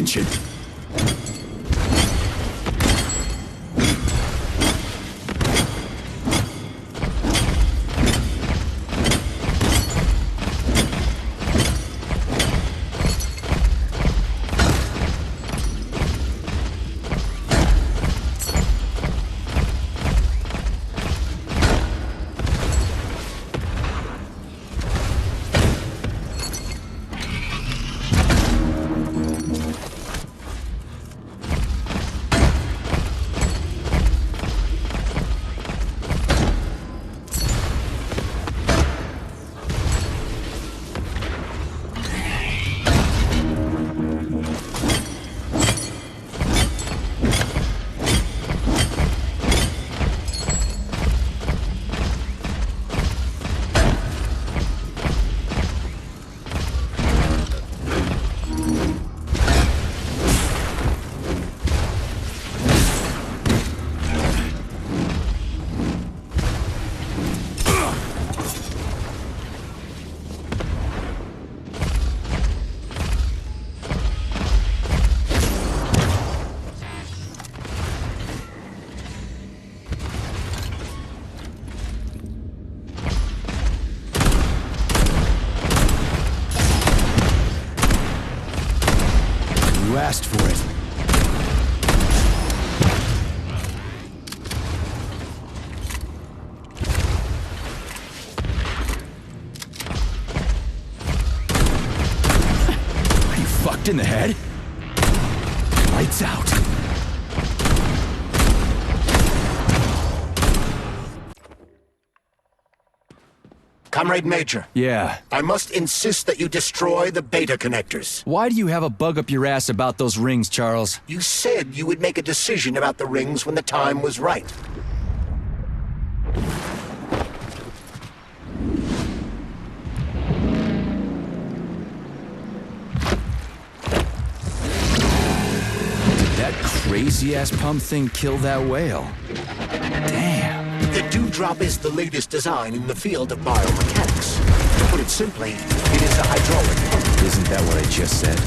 attention. You asked for it. Are you fucked in the head? Lights out. Comrade Major. Yeah. I must insist that you destroy the beta connectors. Why do you have a bug up your ass about those rings, Charles? You said you would make a decision about the rings when the time was right. That crazy-ass pump thing kill that whale? Damn. The Dewdrop is the latest design in the field of biomechanics. To put it simply, it is a hydraulic pump. Isn't that what I just said?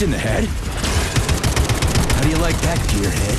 In the head? How do you like that, gearhead?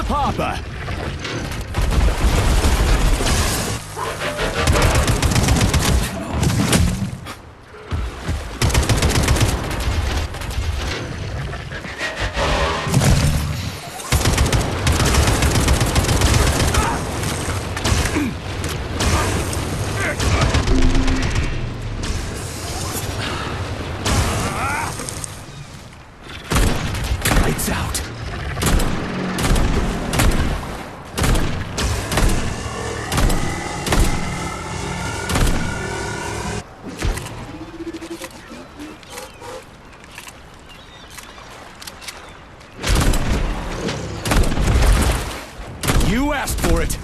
Papa! Lights out. You asked for it!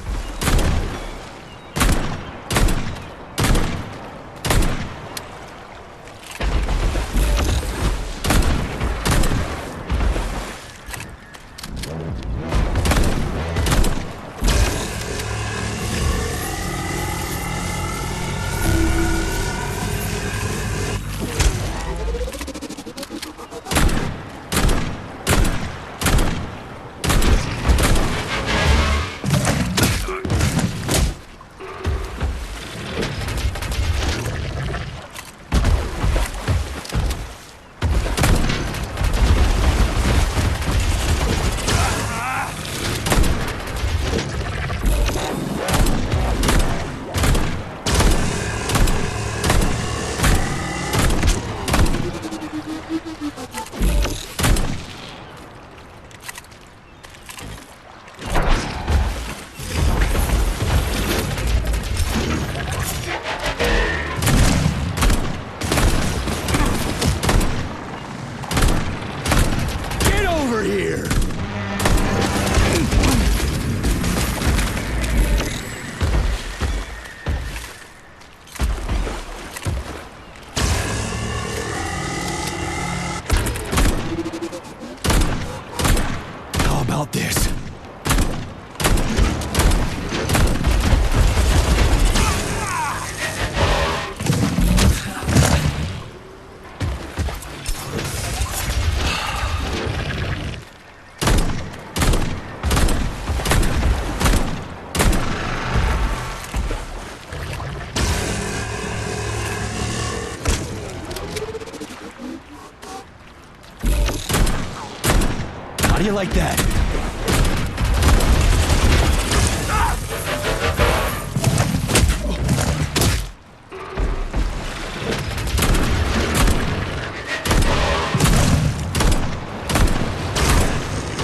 you like that?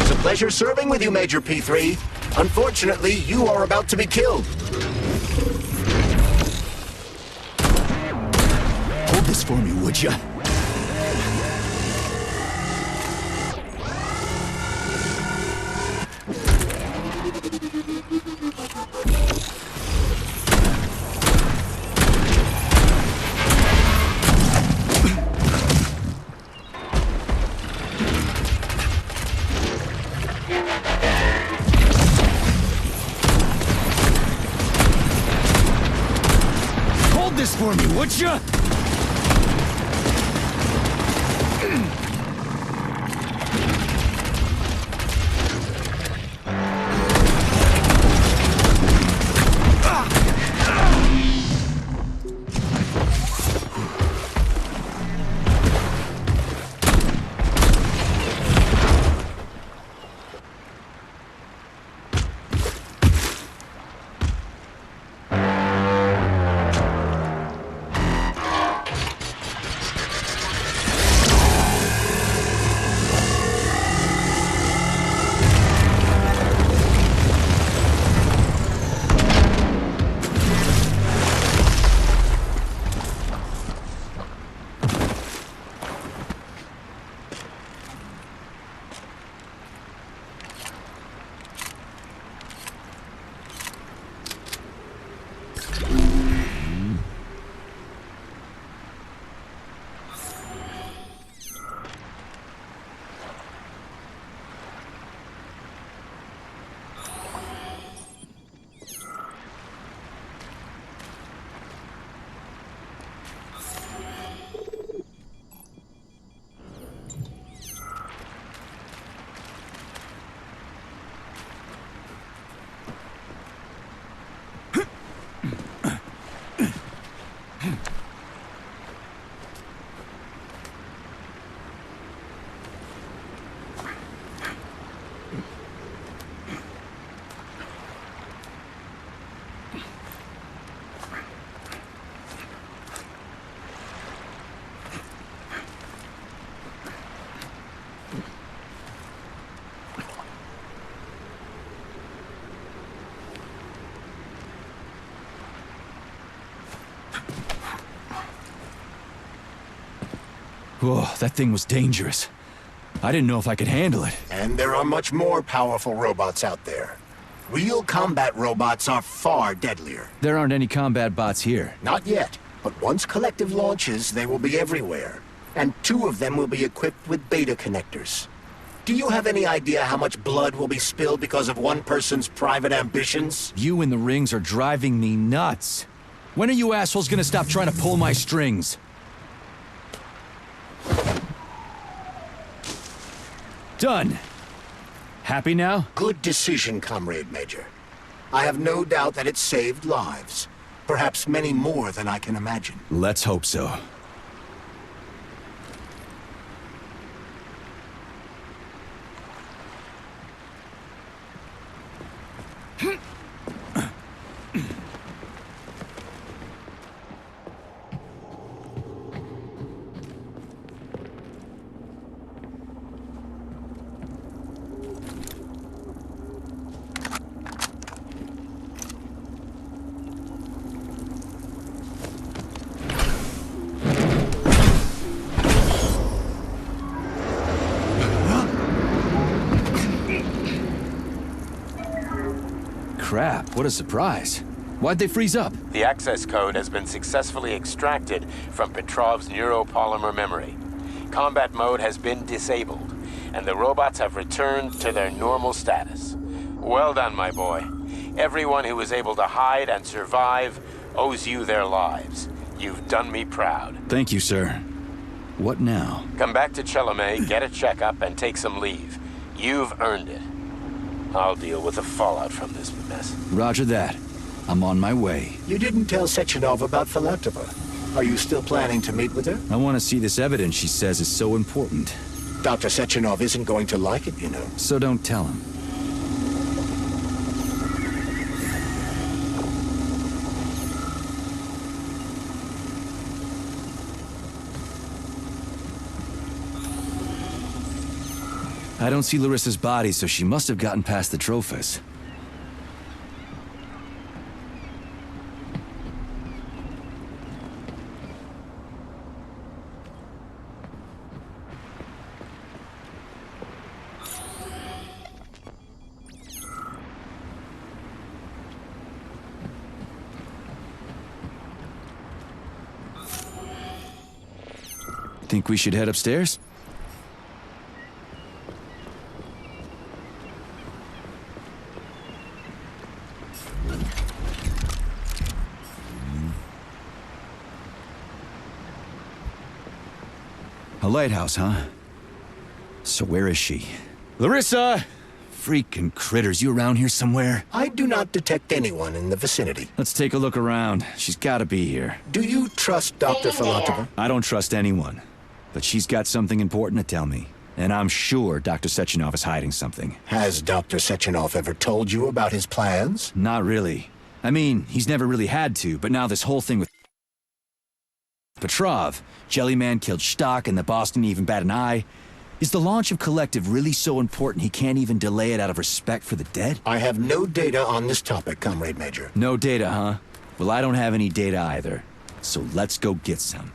It's a pleasure serving with you, Major P3. Unfortunately, you are about to be killed. Hold this for me, would ya? This for me, would ya? Whoa, that thing was dangerous. I didn't know if I could handle it. And there are much more powerful robots out there. Real combat robots are far deadlier. There aren't any combat bots here. Not yet, but once Collective launches, they will be everywhere. And 2 of them will be equipped with beta connectors. Do you have any idea how much blood will be spilled because of one person's private ambitions? You in the rings are driving me nuts. When are you assholes gonna stop trying to pull my strings? Done. Happy now? Good decision, Comrade Major. I have no doubt that it saved lives. Perhaps many more than I can imagine. Let's hope so. Crap, what a surprise. Why'd they freeze up? The access code has been successfully extracted from Petrov's neuropolymer memory. Combat mode has been disabled, and the robots have returned to their normal status. Well done, my boy. Everyone who was able to hide and survive owes you their lives. You've done me proud. Thank you, sir. What now? Come back to Chelomey, get a checkup, and take some leave. You've earned it. I'll deal with the fallout from this mess. Roger that. I'm on my way. You didn't tell Sechenov about Filatova. Are you still planning to meet with her? I want to see this evidence she says is so important. Dr. Sechenov isn't going to like it, you know. So don't tell him. I don't see Larissa's body, so she must have gotten past the trophies. Think we should head upstairs? A lighthouse, huh? So where is she? Larissa! Freaking critters, you around here somewhere? I do not detect anyone in the vicinity. Let's take a look around. She's gotta be here. Do you trust Dr. Filatova? I don't trust anyone. But she's got something important to tell me. And I'm sure Dr. Sechenov is hiding something. Has Dr. Sechenov ever told you about his plans? Not really. I mean, he's never really had to, but now this whole thing with Petrov, Jellyman killed Stock, and the boss didn't even bat an eye. Is the launch of Collective really so important he can't even delay it out of respect for the dead? I have no data on this topic, Comrade Major. No data, huh? Well, I don't have any data either. So let's go get some.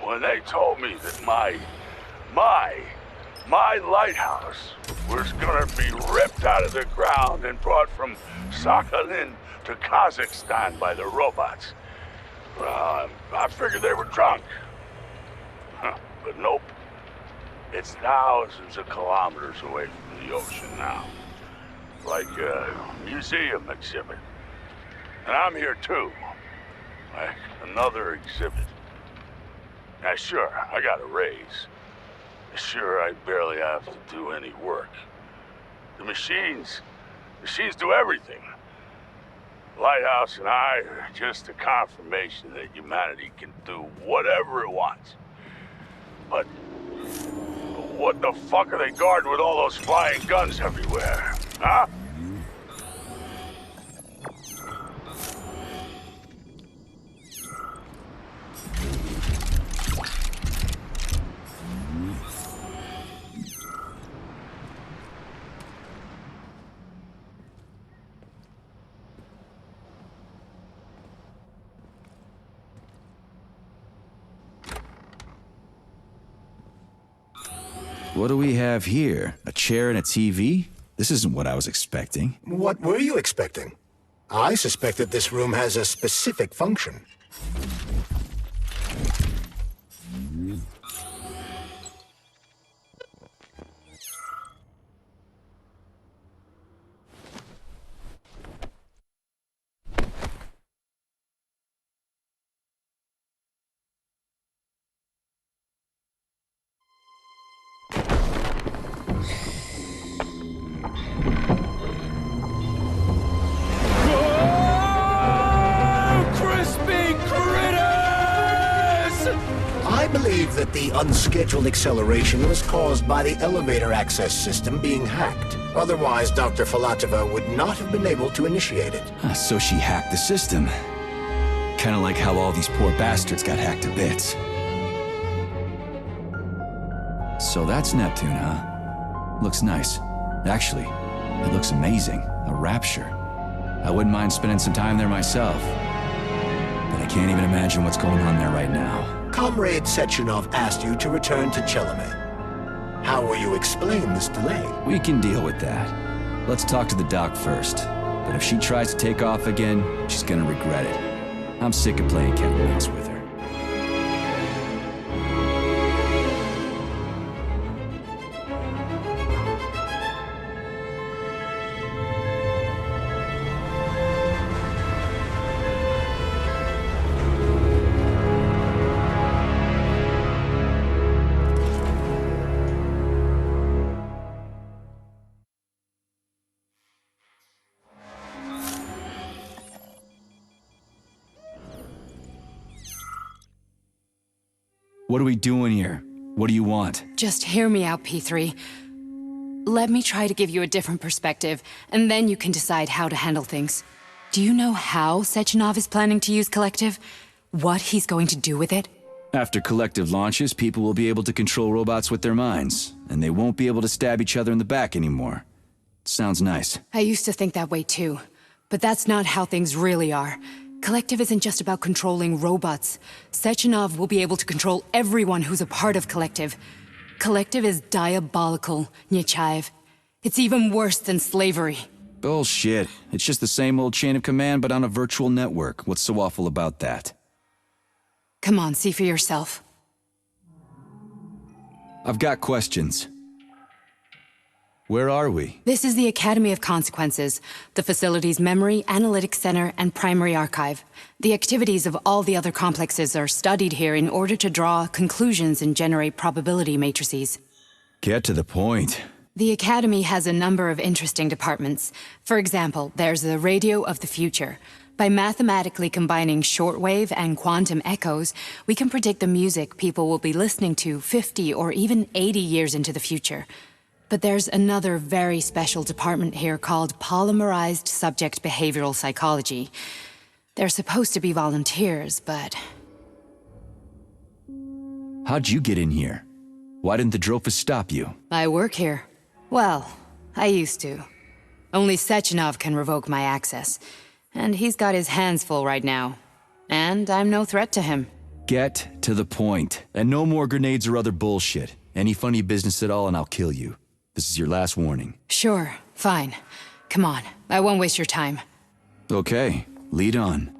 When they told me that my lighthouse was gonna be ripped out of the ground and brought from Sakhalin to Kazakhstan by the robots, I figured they were drunk. But nope. It's thousands of kilometers away from the ocean now. Like a museum exhibit. And I'm here too. Like another exhibit. Now sure, I got a raise. Sure, I barely have to do any work. The machines do everything. Lighthouse and I are just a confirmation that humanity can do whatever it wants. But what the fuck are they guarding with all those flying guns everywhere? Huh? What do we have here? A chair and a TV? This isn't what I was expecting. What were you expecting? I suspect that this room has a specific function. I believe that the unscheduled acceleration was caused by the elevator access system being hacked. Otherwise, Dr. Filatova would not have been able to initiate it. So she hacked the system. Kinda like how all these poor bastards got hacked to bits. So that's Neptune, huh? Looks nice. Actually, it looks amazing. A rapture. I wouldn't mind spending some time there myself. But I can't even imagine what's going on there right now. Comrade Sechenov asked you to return to Chelomey. How will you explain this delay? We can deal with that. Let's talk to the doc first. But if she tries to take off again, she's gonna regret it. I'm sick of playing cat and mouse with her. What are we doing here? What do you want? Just hear me out, P3. Let me try to give you a different perspective, and then you can decide how to handle things. Do you know how Sechenov is planning to use Collective? What he's going to do with it? After Collective launches, people will be able to control robots with their minds, and they won't be able to stab each other in the back anymore. Sounds nice. I used to think that way too, but that's not how things really are. Collective isn't just about controlling robots. Sechenov will be able to control everyone who's a part of Collective. Collective is diabolical, Nechayev. It's even worse than slavery. Bullshit. It's just the same old chain of command, but on a virtual network. What's so awful about that? Come on, see for yourself. I've got questions. Where are we? This is the Academy of Consequences, the facility's memory, analytics center, and primary archive. The activities of all the other complexes are studied here in order to draw conclusions and generate probability matrices. Get to the point. The Academy has a number of interesting departments. For example, there's the Radio of the Future. By mathematically combining shortwave and quantum echoes, we can predict the music people will be listening to 50 or even 80 years into the future. But there's another very special department here called Polymerized Subject Behavioral Psychology. They're supposed to be volunteers, but... How'd you get in here? Why didn't the Drofus stop you? I work here. Well, I used to. Only Sechenov can revoke my access. And he's got his hands full right now. And I'm no threat to him. Get to the point. And no more grenades or other bullshit. Any funny business at all and I'll kill you. This is your last warning. Sure, fine. Come on, I won't waste your time. Okay, lead on.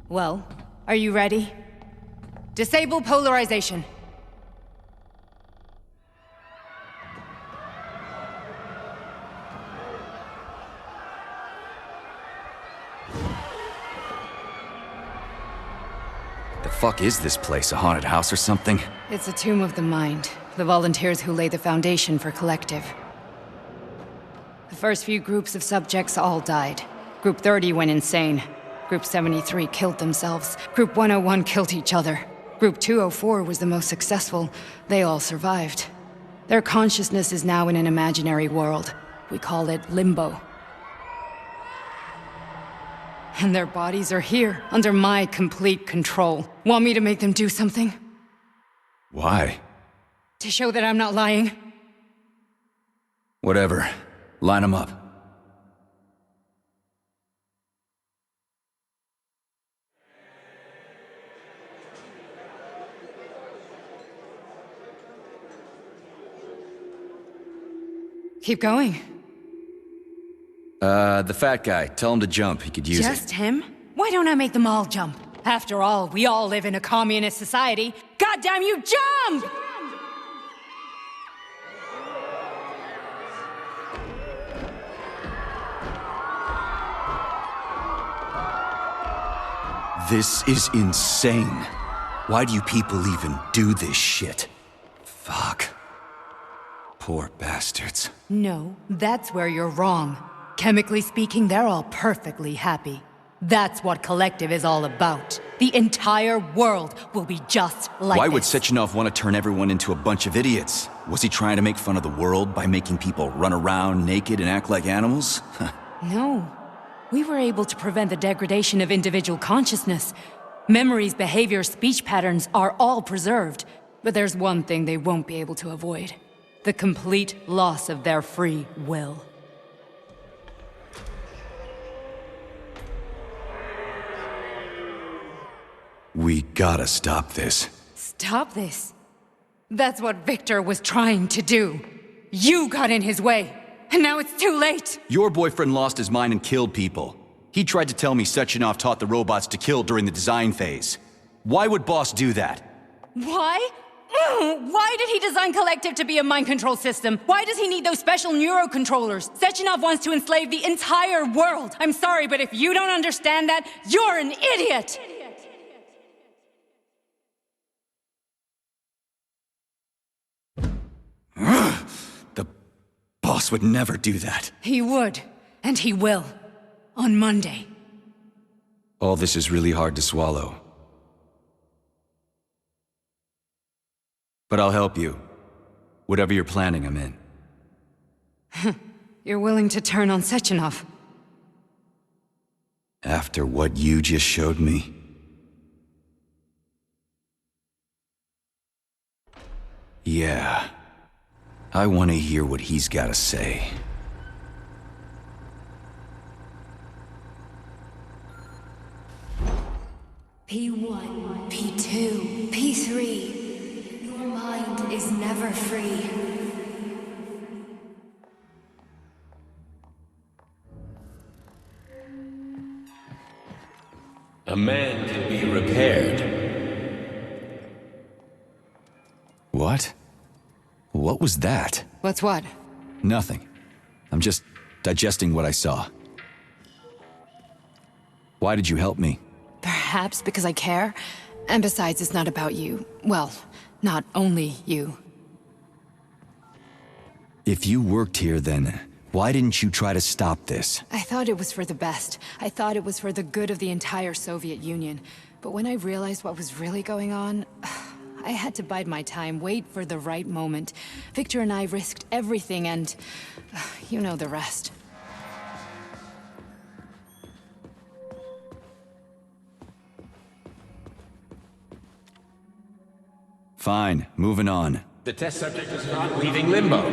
Well, are you ready? Disable polarization. The fuck is this place? A haunted house or something? It's a tomb of the mind. The volunteers who lay the foundation for Collective. The first few groups of subjects all died. Group 30 went insane. Group 73 killed themselves. Group 101 killed each other. Group 204 was the most successful. They all survived. Their consciousness is now in an imaginary world. We call it Limbo. And their bodies are here, under my complete control. Want me to make them do something? Why? To show that I'm not lying? Whatever. Line them up. Keep going. The fat guy. Tell him to jump. He could use it. Just him? Why don't I make them all jump? After all, we all live in a communist society. Goddamn you, jump! This is insane. Why do you people even do this shit? Fuck. Poor bastards. No, that's where you're wrong. Chemically speaking, they're all perfectly happy. That's what Collective is all about. The entire world will be just like Why would this. Sechenov want to turn everyone into a bunch of idiots? Was he trying to make fun of the world by making people run around naked and act like animals? No. We were able to prevent the degradation of individual consciousness. Memories, behavior, speech patterns are all preserved. But there's one thing they won't be able to avoid. The complete loss of their free will. We gotta stop this. Stop this. That's what Victor was trying to do. You got in his way, and now it's too late. Your boyfriend lost his mind and killed people. He tried to tell me Sechenov taught the robots to kill during the design phase. Why would Boss do that? Why? Why did he design Collective to be a mind control system? Why does he need those special neurocontrollers? Sechenov wants to enslave the entire world. I'm sorry, but if you don't understand that, you're an idiot! The boss would never do that. He would, and he will. On Monday. All this is really hard to swallow. But I'll help you. Whatever you're planning, I'm in. You're willing to turn on Sechenov? After what you just showed me? Yeah. I want to hear what he's got to say. P1, P2, P3. Your mind is never free. A man can be repaired. What? What was that? What's what? Nothing. I'm just digesting what I saw. Why did you help me? Perhaps because I care. And besides, it's not about you. Well, not only you. If you worked here, then why didn't you try to stop this? I thought it was for the best. I thought it was for the good of the entire Soviet Union. But when I realized what was really going on, I had to bide my time, wait for the right moment. Victor and I risked everything and you know the rest. Fine, moving on. The test subject is not leaving limbo.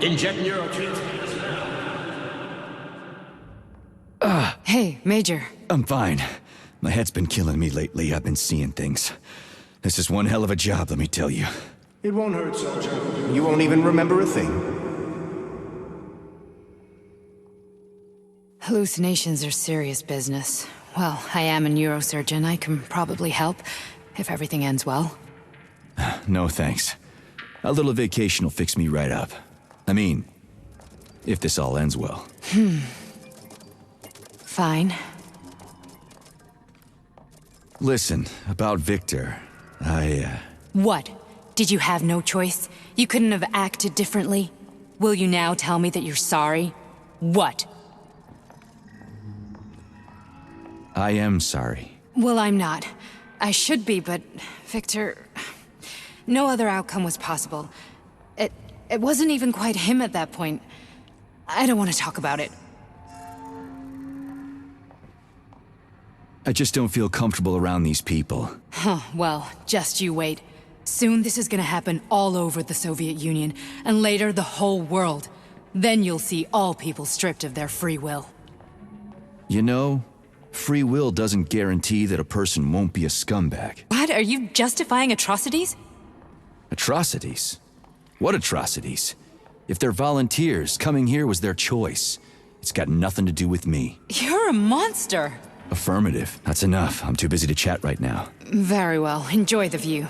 Inject neurotransmitters now. Hey, Major. I'm fine. My head's been killing me lately. I've been seeing things. This is one hell of a job, let me tell you. It won't hurt, soldier. You won't even remember a thing. Hallucinations are serious business. Well, I am a neurosurgeon. I can probably help, if everything ends well. No thanks. A little vacation will fix me right up. I mean, if this all ends well. Fine. Listen, about Victor, What? Did you have no choice? You couldn't have acted differently? Will you now tell me that you're sorry? What? I am sorry. Well, I'm not. I should be, but Victor... No other outcome was possible. It wasn't even quite him at that point. I don't want to talk about it. I just don't feel comfortable around these people. Huh, well, just you wait. Soon this is gonna happen all over the Soviet Union, and later the whole world. Then you'll see all people stripped of their free will. You know, free will doesn't guarantee that a person won't be a scumbag. What? Are you justifying atrocities? Atrocities? What atrocities? If they're volunteers, coming here was their choice. It's got nothing to do with me. You're a monster! Affirmative. That's enough. I'm too busy to chat right now. Very well. Enjoy the view.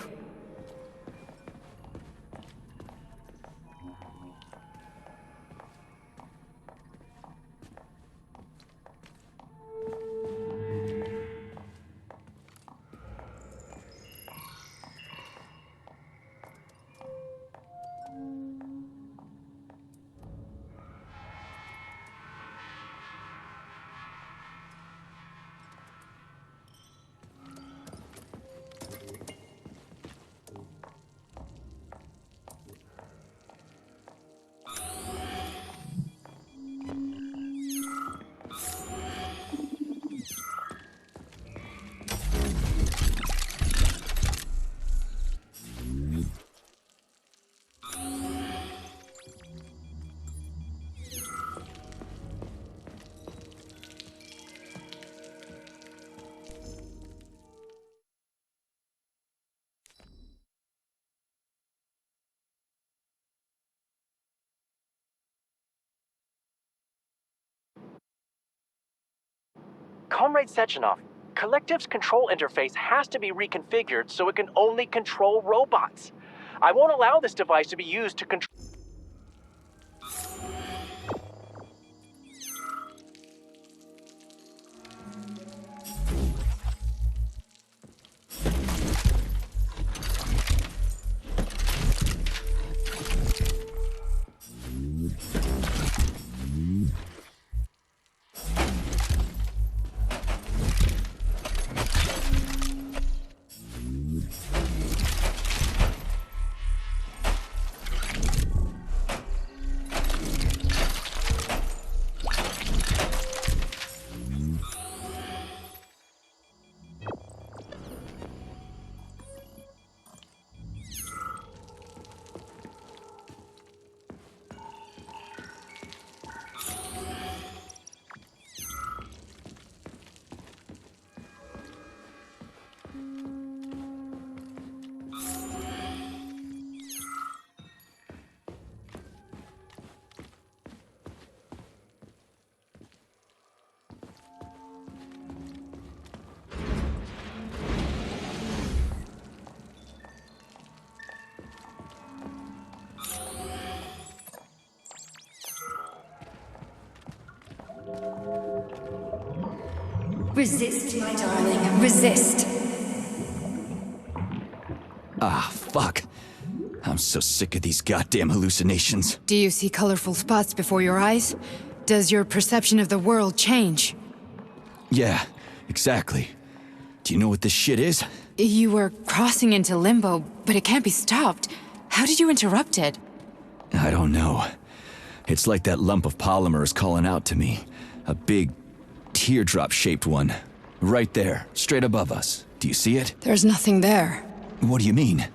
Comrade Sechenov, Collective's control interface has to be reconfigured so it can only control robots. I won't allow this device to be used to control... Resist, my darling, resist. Ah, fuck. I'm so sick of these goddamn hallucinations. Do you see colorful spots before your eyes? Does your perception of the world change? Yeah, exactly. Do you know what this shit is? You were crossing into limbo, but it can't be stopped. How did you interrupt it? I don't know. It's like that lump of polymer is calling out to me. A big, teardrop-shaped one. Right there, straight above us. Do you see it? There's nothing there. What do you mean?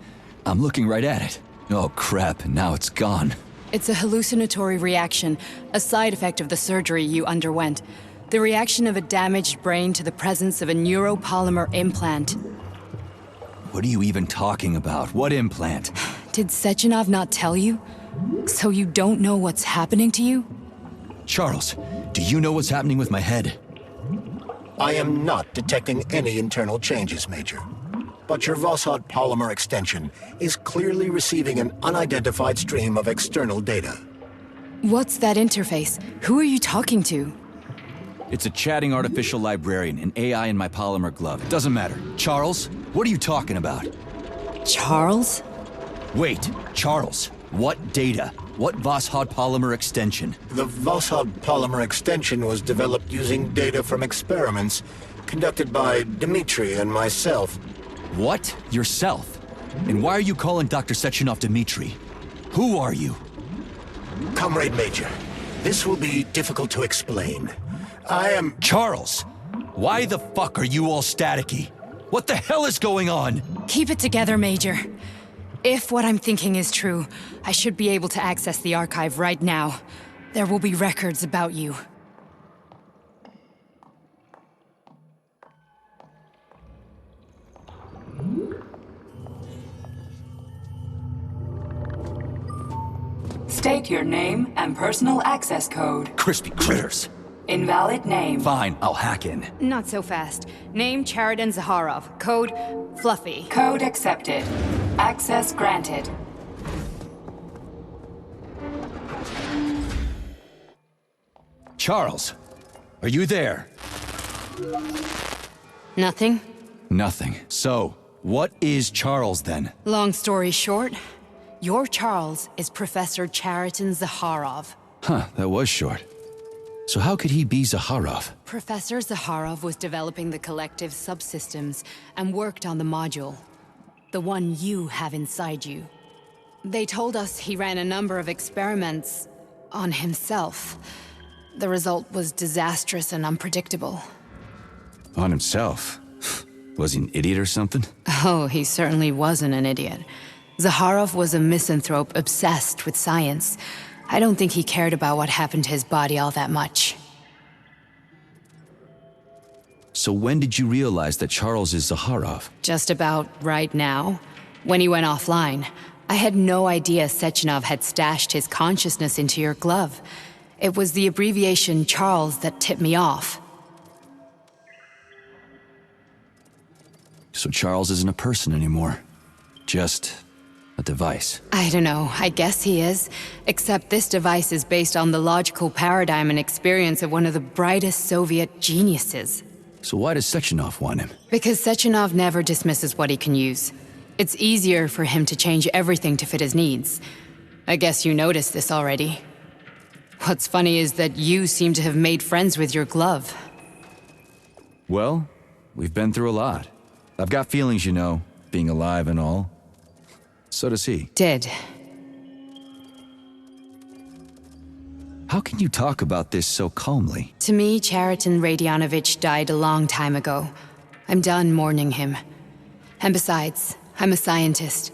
I'm looking right at it. Oh crap, now it's gone. It's a hallucinatory reaction, a side effect of the surgery you underwent. The reaction of a damaged brain to the presence of a neuropolymer implant. What are you even talking about? What implant? Did Sechenov not tell you? So you don't know what's happening to you? Charles, do you know what's happening with my head? I am not detecting any internal changes, Major. But your Vossad polymer extension is clearly receiving an unidentified stream of external data. What's that interface? Who are you talking to? It's a chatting artificial librarian, an AI in my polymer glove. It doesn't matter. Charles, what are you talking about? Charles? Wait, Charles, what data? What Vossad polymer extension? The Vossad polymer extension was developed using data from experiments conducted by Dmitri and myself. What? Yourself? And why are you calling Dr. Sechenov Dmitri? Who are you? Comrade Major, this will be difficult to explain. I am... Charles! Why the fuck are you all staticky? What the hell is going on? Keep it together, Major. If what I'm thinking is true, I should be able to access the archive right now. There will be records about you. State your name and personal access code. Crispy critters. Invalid name. Fine, I'll hack in. Not so fast. Name Charidan Zaharov. Code Fluffy. Code accepted. Access granted. Charles, are you there? Nothing? Nothing. So, what is Charles then? Long story short, your Charles is Professor Chariton Zaharov. Huh, that was short. So how could he be Zaharov? Professor Zaharov was developing the collective subsystems and worked on the module. The one you have inside you. They told us he ran a number of experiments on himself. The result was disastrous and unpredictable. On himself? Was he an idiot or something? Oh, he certainly wasn't an idiot. Zaharov was a misanthrope obsessed with science. I don't think he cared about what happened to his body all that much. So when did you realize that Charles is Zaharov? Just about right now. When he went offline. I had no idea Sechenov had stashed his consciousness into your glove. It was the abbreviation Charles that tipped me off. So Charles isn't a person anymore. Just a device. I don't know, I guess he is. Except this device is based on the logical paradigm and experience of one of the brightest Soviet geniuses. So why does Sechenov want him? Because Sechenov never dismisses what he can use. It's easier for him to change everything to fit his needs. I guess you noticed this already. What's funny is that you seem to have made friends with your glove. Well, we've been through a lot. I've got feelings, you know, being alive and all. So does he. Did. How can you talk about this so calmly? To me, Chariton Radionovich died a long time ago. I'm done mourning him. And besides, I'm a scientist.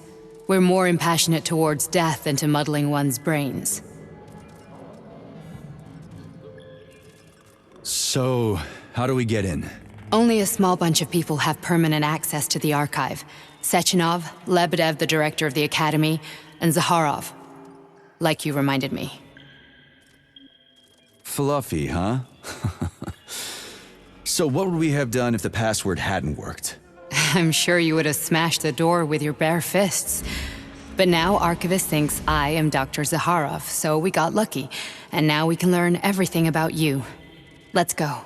We're more impassionate towards death than to muddling one's brains. So, how do we get in? Only a small bunch of people have permanent access to the archive. Sechenov, Lebedev, the director of the Academy, and Zakharov. Like you reminded me. Fluffy, huh? So what would we have done if the password hadn't worked? I'm sure you would have smashed the door with your bare fists. But now Archivist thinks I am Dr. Zakharov, so we got lucky. And now we can learn everything about you. Let's go.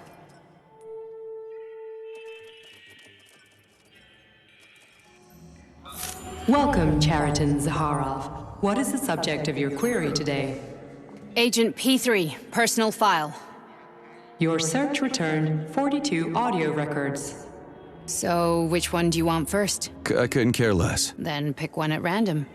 Welcome, Chariton Zakharov. What is the subject of your query today? Agent P3, personal file. Your search returned 42 audio records. So, which one do you want first? I couldn't care less. Then pick one at random.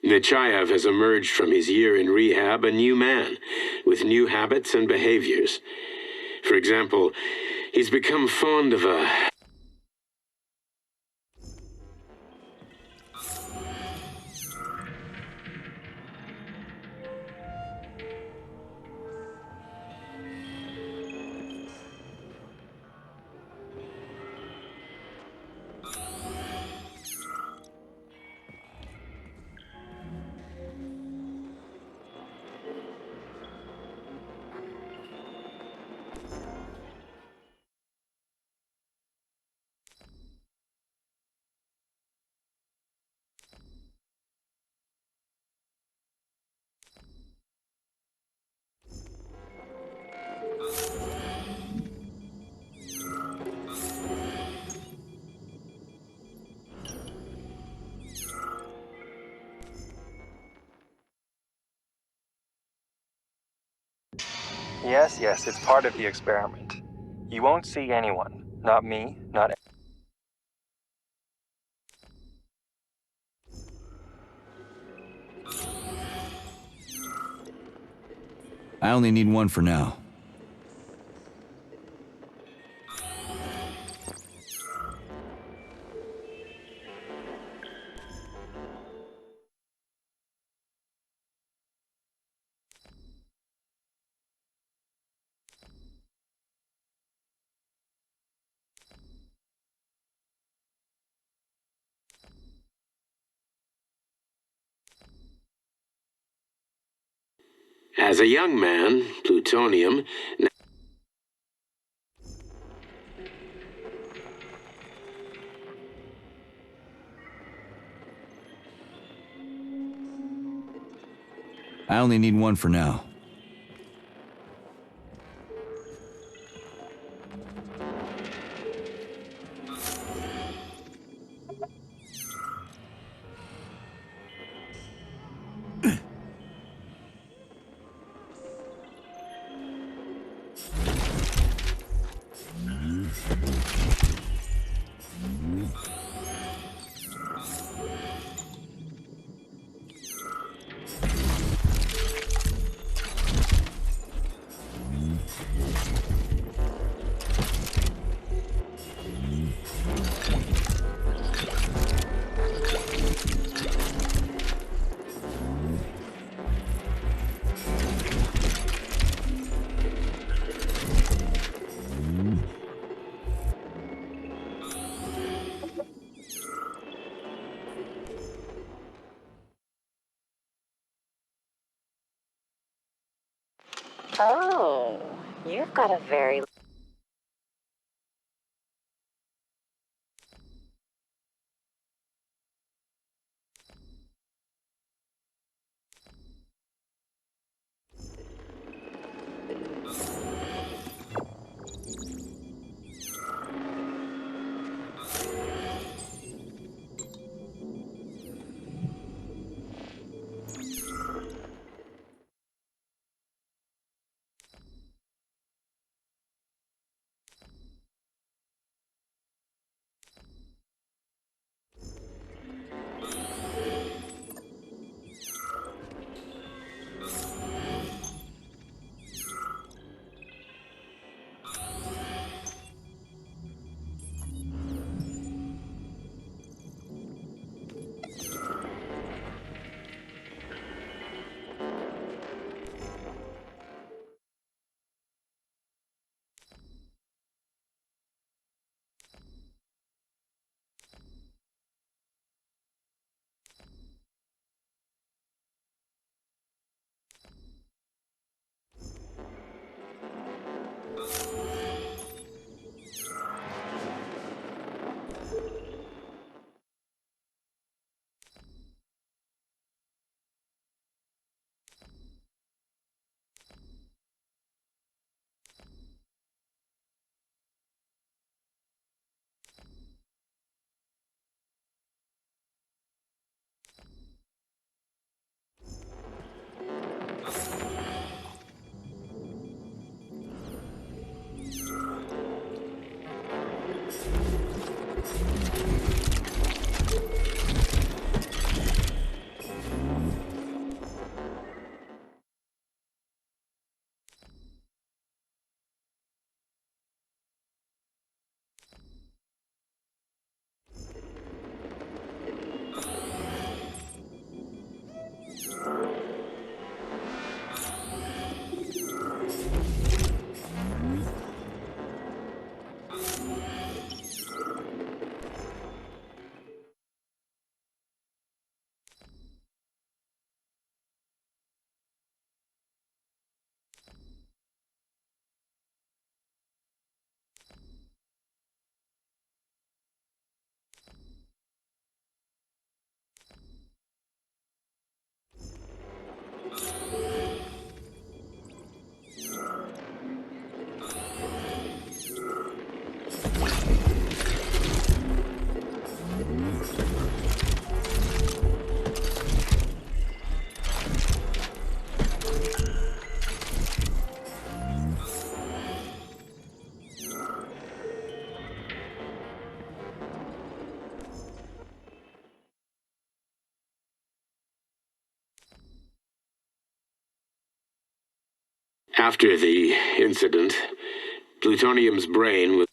Nechayev has emerged from his year in rehab a new man, with new habits and behaviors. For example, he's become fond of a... Yes, it's part of the experiment. You won't see anyone. Not me, not... I only need one for now. As a young man, plutonium... I only need one for now. Oh, you've got a very... After the incident, plutonium's brain was...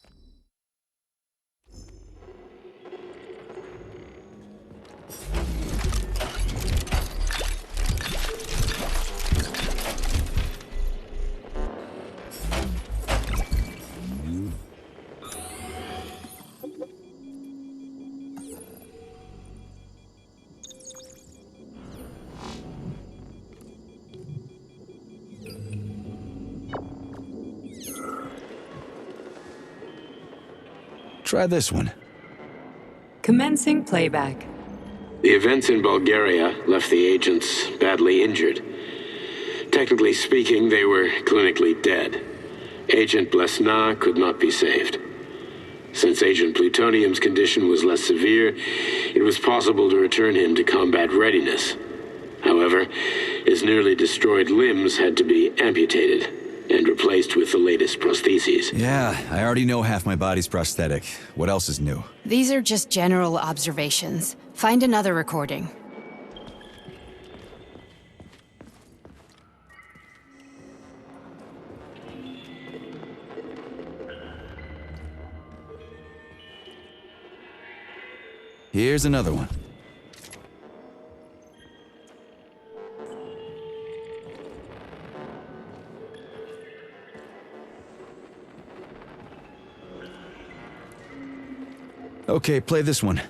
Try this one. Commencing playback. The events in Bulgaria left the agents badly injured. Technically speaking, they were clinically dead. Agent Blesna could not be saved. Since Agent Plutonium's condition was less severe, it was possible to return him to combat readiness. However, his nearly destroyed limbs had to be amputated and replaced with the latest prostheses. Yeah, I already know half my body's prosthetic. What else is new? These are just general observations. Find another recording. Here's another one. Okay, play this one.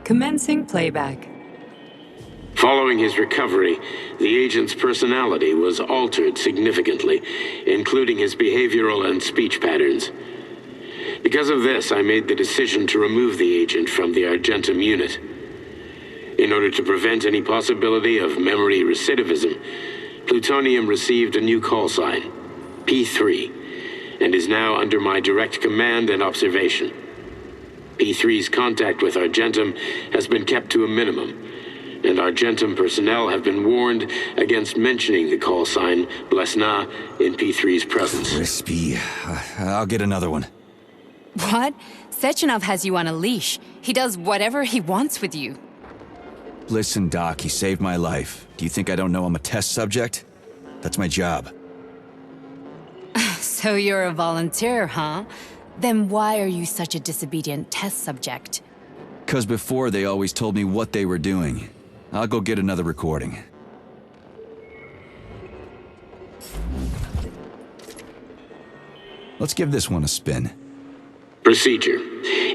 Commencing playback. Following his recovery, the agent's personality was altered significantly, including his behavioral and speech patterns. Because of this, I made the decision to remove the agent from the Argentum unit. In order to prevent any possibility of memory recidivism, Plutonium received a new call sign, P3, and is now under my direct command and observation. P3's contact with Argentum has been kept to a minimum, and Argentum personnel have been warned against mentioning the call sign Blesna in P3's presence. Crispy. I'll get another one. What? Sechenov has you on a leash. He does whatever he wants with you. Listen, Doc, he saved my life. Do you think I don't know I'm a test subject? That's my job. So you're a volunteer, huh? Then why are you such a disobedient test subject? 'Cause before they always told me what they were doing. I'll go get another recording. Let's give this one a spin. Procedure.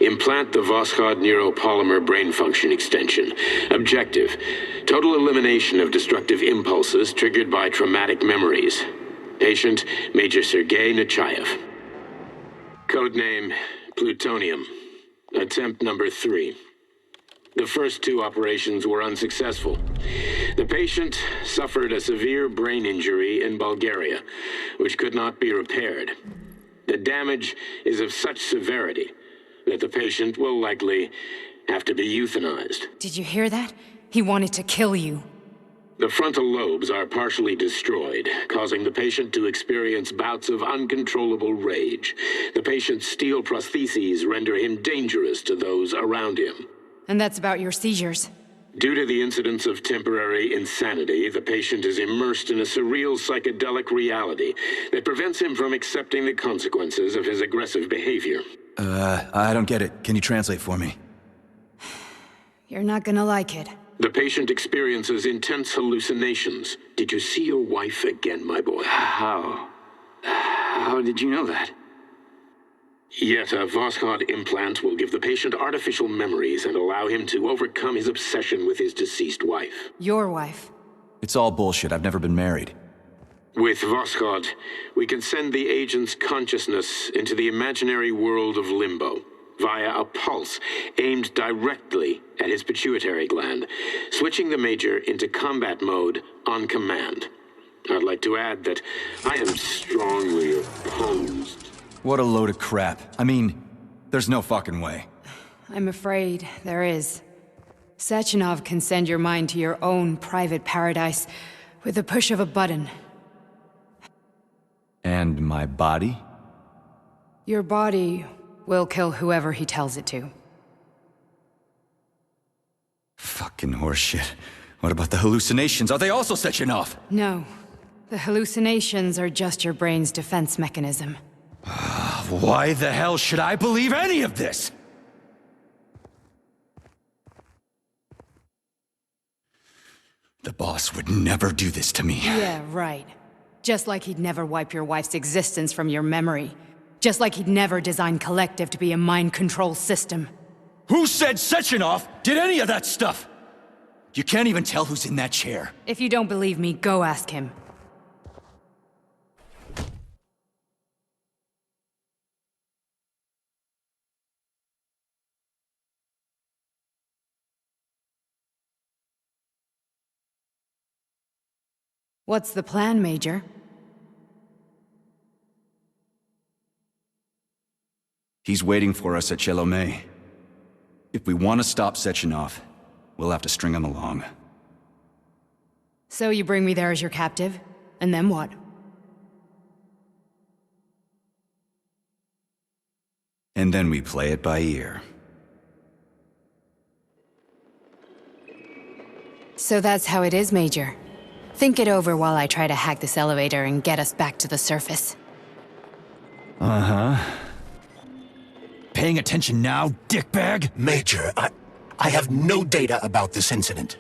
Implant the Voskhod neuropolymer brain function extension. Objective. Total elimination of destructive impulses triggered by traumatic memories. Patient, Major Sergei Nechayev. Codename, Plutonium. Attempt number 3. The first 2 operations were unsuccessful. The patient suffered a severe brain injury in Bulgaria, which could not be repaired. The damage is of such severity that the patient will likely have to be euthanized. Did you hear that? He wanted to kill you. The frontal lobes are partially destroyed, causing the patient to experience bouts of uncontrollable rage. The patient's steel prostheses render him dangerous to those around him. And that's about your seizures. Due to the incidence of temporary insanity, the patient is immersed in a surreal psychedelic reality that prevents him from accepting the consequences of his aggressive behavior. I don't get it. Can you translate for me? You're not gonna like it. The patient experiences intense hallucinations. Did you see your wife again, my boy? How? How did you know that? Yet a Voskhod implant will give the patient artificial memories and allow him to overcome his obsession with his deceased wife. Your wife. It's all bullshit. I've never been married. With Voskhod, we can send the agent's consciousness into the imaginary world of limbo via a pulse aimed directly at his pituitary gland, switching the Major into combat mode on command. I'd like to add that I am strongly opposed. What a load of crap. I mean, there's no fucking way. I'm afraid there is. Sechenov can send your mind to your own private paradise with the push of a button. And my body? Your body will kill whoever he tells it to. Fucking horseshit. What about the hallucinations? Are they also Sechenov? No. The hallucinations are just your brain's defense mechanism. Why the hell should I believe any of this? The boss would never do this to me. Yeah, right. Just like he'd never wipe your wife's existence from your memory. Just like he'd never design Collective to be a mind control system. Who said Sechenov did any of that stuff? You can't even tell who's in that chair. If you don't believe me, go ask him. What's the plan, Major? He's waiting for us at Chelomey. If we want to stop Sechenov, we'll have to string him along. So you bring me there as your captive, and then what? And then we play it by ear. So that's how it is, Major. Think it over while I try to hack this elevator and get us back to the surface. Uh-huh. Paying attention now, dickbag? Major, I have no data about this incident.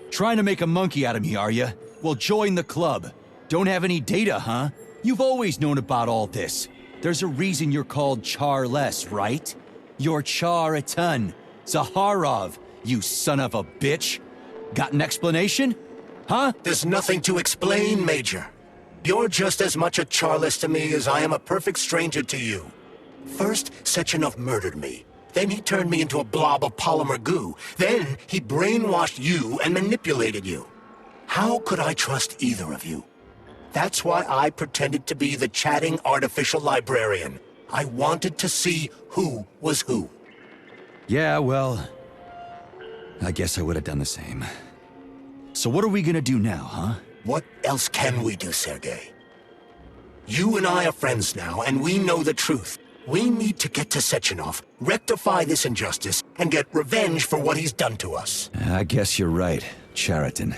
Trying to make a monkey out of me, are you? Well, join the club. Don't have any data, huh? You've always known about all this. There's a reason you're called Charless, right? You're Char-a-ton. Zaharov, you son of a bitch. Got an explanation? Huh? There's nothing to explain, Major. You're just as much a Charless to me as I am a perfect stranger to you. First, Sechenov murdered me. Then he turned me into a blob of polymer goo. Then he brainwashed you and manipulated you. How could I trust either of you? That's why I pretended to be the chatting artificial librarian. I wanted to see who was who. Yeah, well, I guess I would have done the same. So what are we gonna do now, huh? What else can we do, Sergei? You and I are friends now, and we know the truth. We need to get to Sechenov, rectify this injustice, and get revenge for what he's done to us. I guess you're right, Chariton.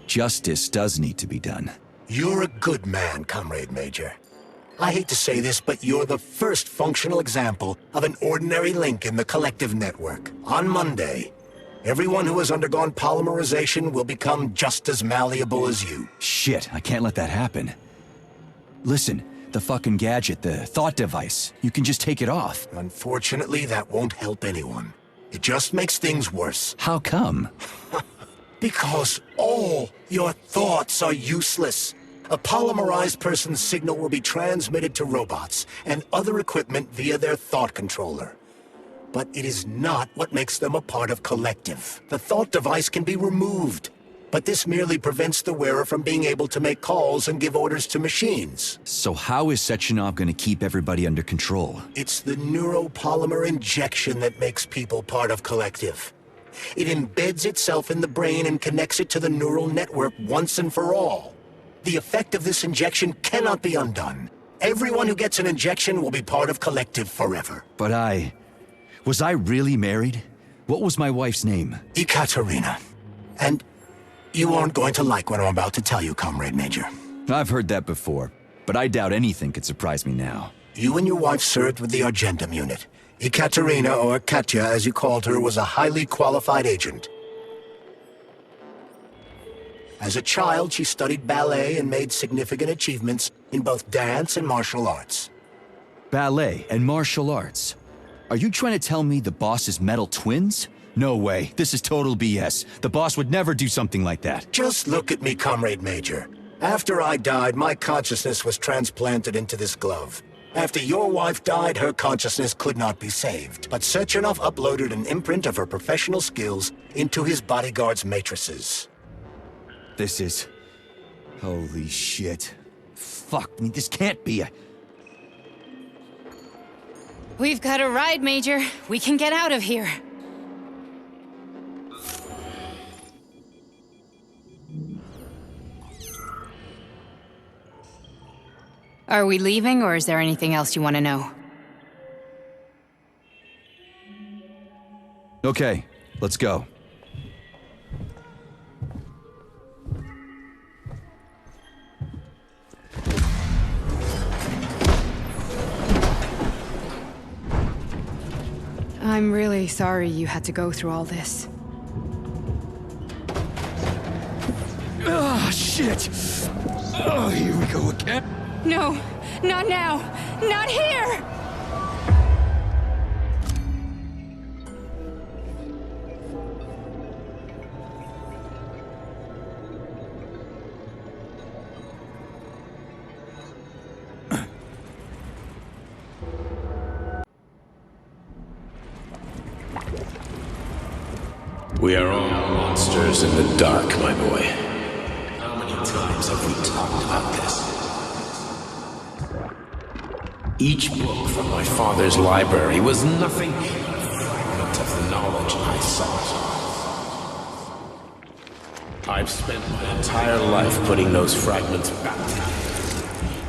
Justice does need to be done. You're a good man, Comrade Major. I hate to say this, but you're the first functional example of an ordinary link in the collective network. On Monday, everyone who has undergone polymerization will become just as malleable as you. Shit, I can't let that happen. Listen, the fucking gadget, the thought device, you can just take it off. Unfortunately, that won't help anyone. It just makes things worse. How come? Because all your thoughts are useless. A polymerized person's signal will be transmitted to robots and other equipment via their thought controller. But it is not what makes them a part of collective. The thought device can be removed, but this merely prevents the wearer from being able to make calls and give orders to machines. So how is Sechenov gonna keep everybody under control? It's the neuropolymer injection that makes people part of collective. It embeds itself in the brain and connects it to the neural network once and for all. The effect of this injection cannot be undone. Everyone who gets an injection will be part of collective forever. But was I really married? What was my wife's name? Ekaterina. And you aren't going to like what I'm about to tell you, Comrade Major. I've heard that before, but I doubt anything could surprise me now. You and your wife served with the Argentum unit. Ekaterina, or Katya as you called her, was a highly qualified agent. As a child, she studied ballet and made significant achievements in both dance and martial arts. Ballet and martial arts? Are you trying to tell me the boss is metal twins? No way, this is total BS. The boss would never do something like that. Just look at me, Comrade Major. After I died, my consciousness was transplanted into this glove. After your wife died, her consciousness could not be saved. But Sechenov uploaded an imprint of her professional skills into his bodyguard's matrices. This is... holy shit. Fuck me, this can't be a... We've got a ride, Major. We can get out of here. Are we leaving, or is there anything else you want to know? Okay, let's go. I'm really sorry you had to go through all this. Ah, shit! Oh, here we go again. No, not now! Not here! We are all monsters in the dark, my boy. How many times have we talked about this? Each book from my father's library was nothing but a fragment of the knowledge I sought. I've spent my entire life putting those fragments back together,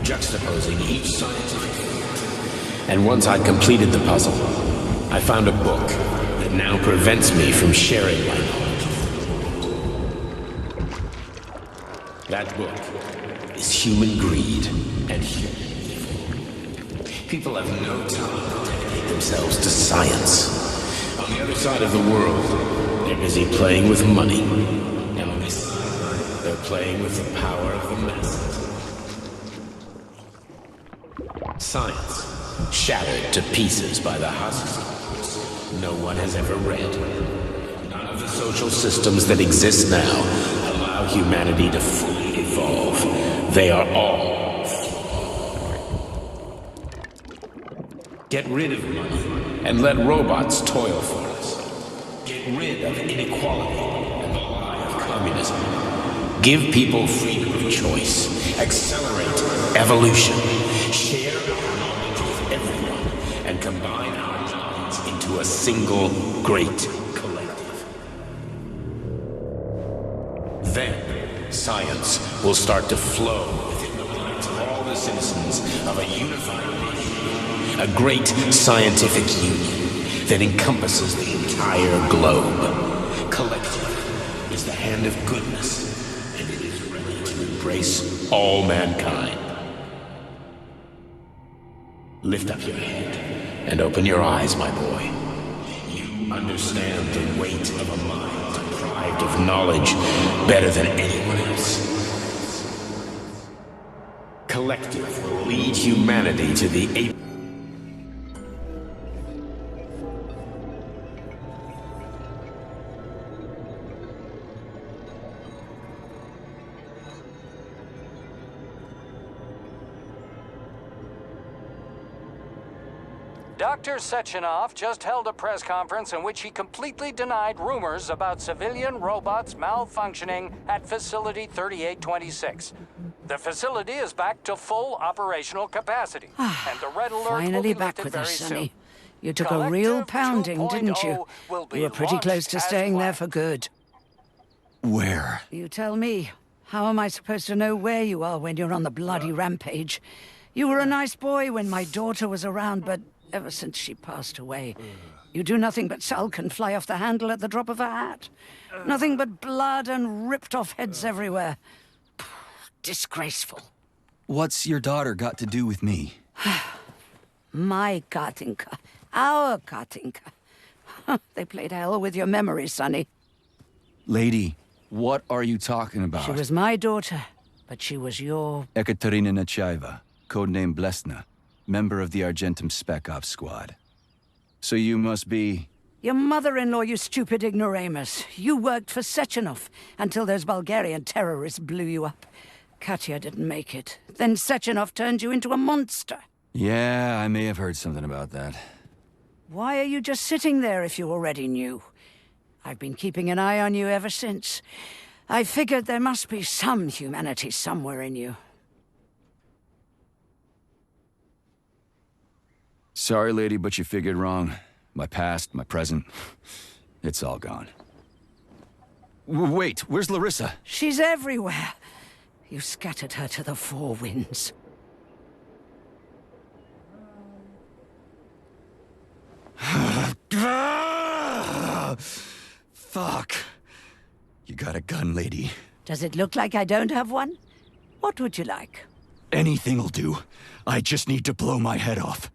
juxtaposing each scientific fact. And once I'd completed the puzzle, I found a book that now prevents me from sharing my knowledge. That book is Human Greed and Human Evil. People have no time to dedicate themselves to science. On the other side of the world, they're busy playing with money. And on this side, they're playing with the power of the masses. Science, shattered to pieces by the husks no one has ever read. None of the social systems that exist now allow humanity to fully evolve. They are all flawed. Get rid of money and let robots toil for us. Get rid of inequality and the lie of communism. Give people freedom of choice. Accelerate evolution. Share our knowledge with everyone and combine our minds into a single great collective. Then, science will start to flow within the minds of all the citizens of a unified nation. A great scientific union that encompasses the entire globe. Collective is the hand of goodness, and it is ready to embrace all mankind. Lift up your head and open your eyes, my boy. You understand the weight of a mind deprived of knowledge better than anyone else. Collective will lead humanity to the ape. Dr. Sechenov just held a press conference in which he completely denied rumors about civilian robots malfunctioning at Facility 3826. The facility is back to full operational capacity, and the red alert Finally will be back lifted with very us, soon. Sonny. You took a real pounding, didn't you? You were pretty close to staying there for good. Where? You tell me. How am I supposed to know where you are when you're on the bloody rampage? You were a nice boy when my daughter was around, but ever since she passed away, you do nothing but sulk and fly off the handle at the drop of a hat. Nothing but blood and ripped off heads everywhere. Disgraceful. What's your daughter got to do with me? My Katinka. Our Katinka. They played hell with your memory, Sonny. Lady, what are you talking about? She was my daughter, but she was your... Ekaterina Nechaeva, codename Blesna, member of the Argentum Spec Ops squad. So you must be... Your mother-in-law, you stupid ignoramus. You worked for Sechenov until those Bulgarian terrorists blew you up. Katya didn't make it. Then Sechenov turned you into a monster. Yeah, I may have heard something about that. Why are you just sitting there if you already knew? I've been keeping an eye on you ever since. I figured there must be some humanity somewhere in you. Sorry, lady, but you figured wrong. My past, my present, it's all gone. Wait, where's Larissa? She's everywhere. You scattered her to the four winds. Fuck. You got a gun, lady. Does it look like I don't have one? What would you like? Anything'll do. I just need to blow my head off.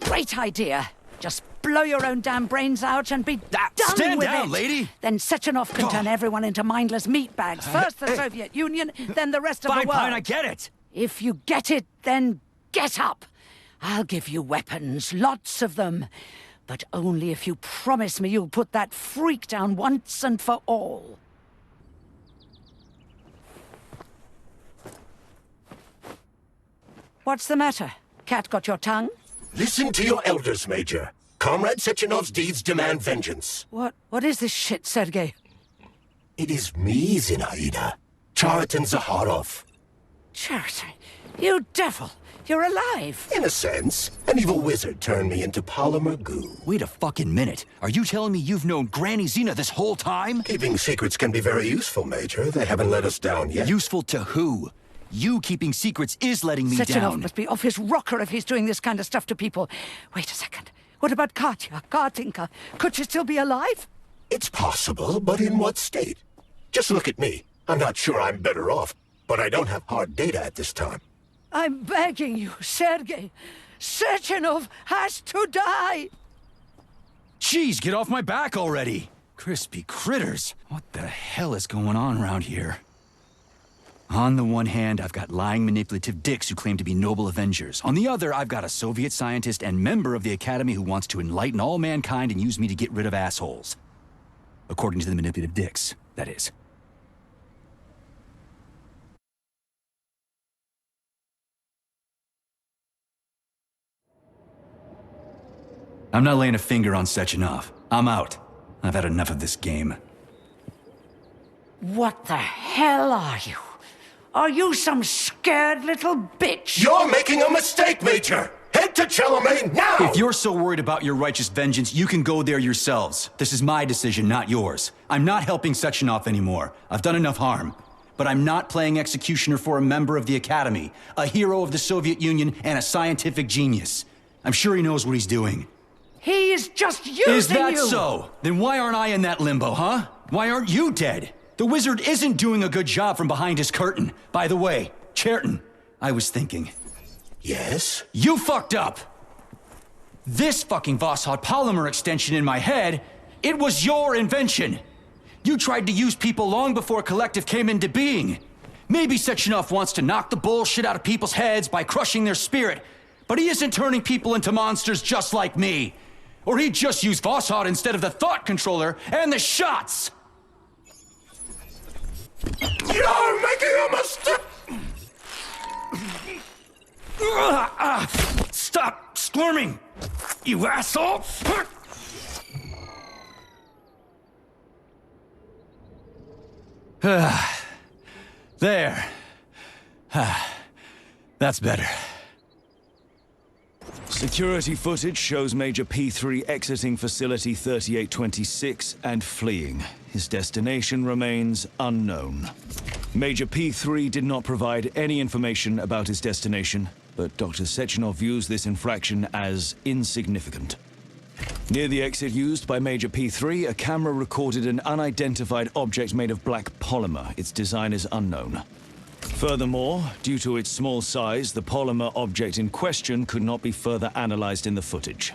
Great idea. Just blow your own damn brains out and be done stand with down, it. lady. Then Sechenov can turn everyone into mindless meatbags. First the Soviet Union, then the rest of the world. Fine, I get it. If you get it, then get up. I'll give you weapons, lots of them. But only if you promise me you'll put that freak down once and for all. What's the matter? Cat got your tongue? Listen to your elders, Major. Comrade Sechenov's deeds demand vengeance. What is this shit, Sergei? It is me, Zinaida. Chariton Zaharov. Chariton, you devil! You're alive! In a sense, an evil wizard turned me into polymer goo. Wait a fucking minute. Are you telling me you've known Granny Xena this whole time? Keeping secrets can be very useful, Major. They haven't let us down yet. Useful to who? You keeping secrets is letting me Sechenov down. must be off his rocker if he's doing this kind of stuff to people. Wait a second. What about Katya, Kartinka? Could she still be alive? It's possible, but in what state? Just look at me. I'm not sure I'm better off, but I don't have hard data at this time. I'm begging you, Sergei. Sechenov has to die! Jeez, get off my back already! Crispy critters. What the hell is going on around here? On the one hand, I've got lying manipulative dicks who claim to be noble avengers. On the other, I've got a Soviet scientist and member of the Academy who wants to enlighten all mankind and use me to get rid of assholes. According to the manipulative dicks, that is. I'm not laying a finger on Sechenov. I'm out. I've had enough of this game. What the hell are you? Are you some scared little bitch? You're making a mistake, Major! Head to Chelomane now! If you're so worried about your righteous vengeance, you can go there yourselves. This is my decision, not yours. I'm not helping Sechenov anymore. I've done enough harm. But I'm not playing executioner for a member of the Academy, a hero of the Soviet Union, and a scientific genius. I'm sure he knows what he's doing. He is just using you! Is that so? Then why aren't I in that limbo, huh? Why aren't you dead? The wizard isn't doing a good job from behind his curtain. By the way, Cheriton, I was thinking. Yes? You fucked up! This fucking Voskhod polymer extension in my head, it was your invention! You tried to use people long before Collective came into being. Maybe Sechenov wants to knock the bullshit out of people's heads by crushing their spirit, but he isn't turning people into monsters just like me. Or he'd just use Voskhod instead of the thought controller and the shots! You're making a mistake! Stop squirming, you asshole! There. That's better. Security footage shows Major P3 exiting Facility 3826 and fleeing. His destination remains unknown. Major P3 did not provide any information about his destination, but Dr. Sechenov views this infraction as insignificant. Near the exit used by Major P3, a camera recorded an unidentified object made of black polymer. Its design is unknown. Furthermore, due to its small size, the polymer object in question could not be further analyzed in the footage.